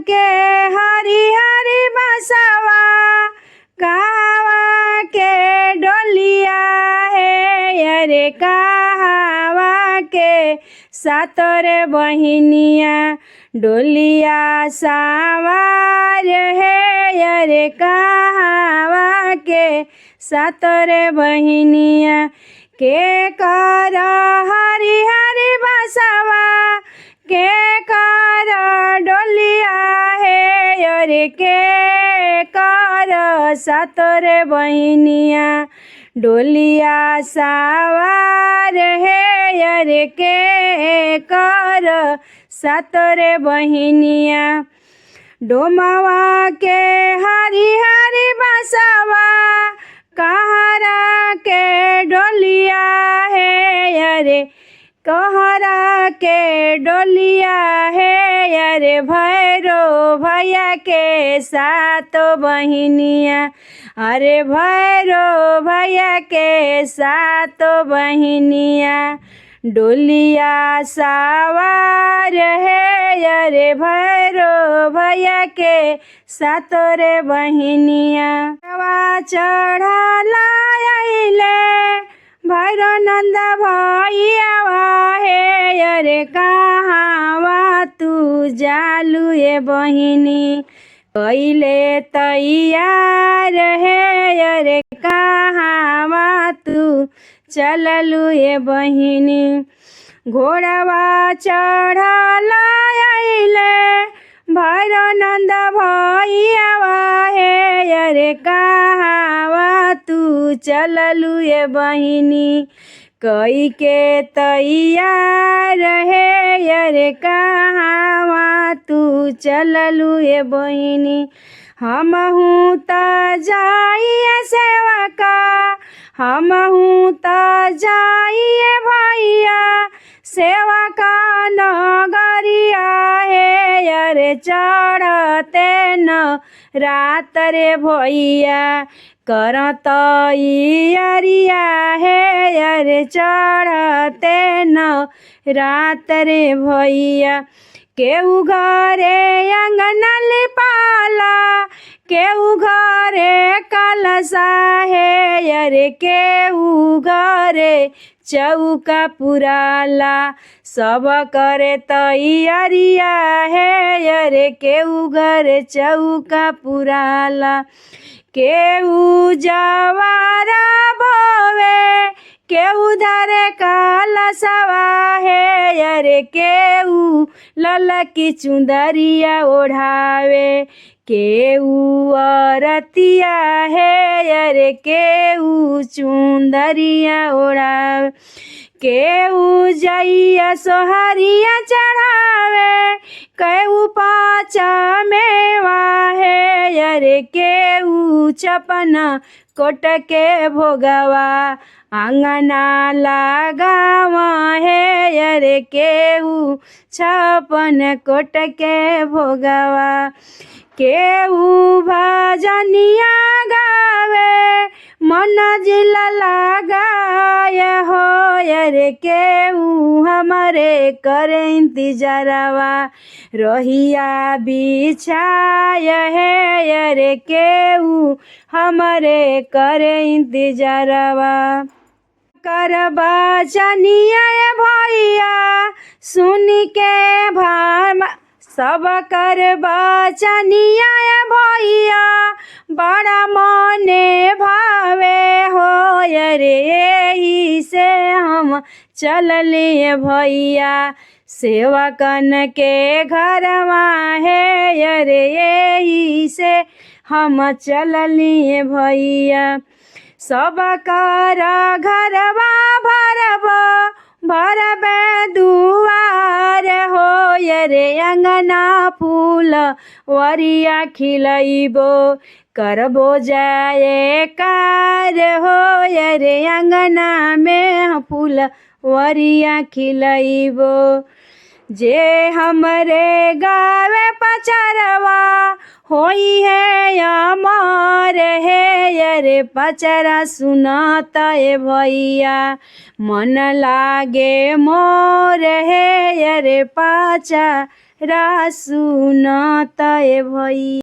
के हरी हरी बसवा कहवा के डोलिया है अरे कहवा के सातोर बहिनिया डोलिया सवार है अरे कहवा के सातोर बहिनिया के कर हरी हरी बसवा के कर डोलिया है अरे के कर सातोर बहिनिया डोलिया सवार है अरे के कर सातोर बहिनिया डोमवा के हरी हरी बसवा कहरा के डोलिया है अरे कहरा के डोलिया है अरे भैरो भैया के सातो बहिनिया अरे भैरो भैया के सातो बहिनिया डोलिया सवार है अरे भैरो भैया के सातोर बहिनिया चढ़ला अइले भैरो नंद भैया है अरे कहवा तू जालू ये बहिनी कैले तैयार है अरे कहवा तू चललू ये बहिनी घोड़वा चढ़ला अइले भैरो नंद भैया है अरे कहवा तू चललू ये बहिनी कई के तैयार है अरे कहवा तू चललू ये बहिनी हमहू त जाइए सेवा का हमहू त जाइए भैया सेवा का नगरिया है अरे चढ़ते न रात रे भैया करत अरिया है अरे चढ़ते न रात रे भैया केहू घरे अंगना लिपाला केहू घरे कलशा है अरे केहू घरे चौका पुराला सब करे तैयारिया है अरे केहू घरे चौका पुराला केहू जवारा भवे केहू धरे कलशवा है अरे केहू ललकी चुंदरिया ओढ़ावे केहू अरतिया है अरे केहू चुंदरिया ओढ़ावे केहू जइया सोहरिया चढ़ावे केहू पाचा मेवा है अरे केहू छपना कोट के भोगवा आंगना लगावा है अरे केहू छपन कोट के भोगवा केहू भजनिया गावे मन जिला लगाय हो अरे केहू हमारे करे इंतजारवा रहिया बिछाय है अरे केहू हमारे करे इंतजारवा करबा चनिया भैया सुन के भामा सब करबा चनिया भैया बड़ा मने भावे हो अरे यही से हम चललिए भैया सेवा कन के घरवा है अरे यही से हम चललिए भैया सब कर घरवा भरबे दुआर हो अरे अंगना फूल वरिया खिलैबो करबो जाए कार हो अरे अंगना में फूल वरिया खिलैबो जे हमरे गावे पचरवा होई है अमर है अरे पचरा सुनाता है भैया मन लागे मोर है अरे पाचा सुनत ए भई।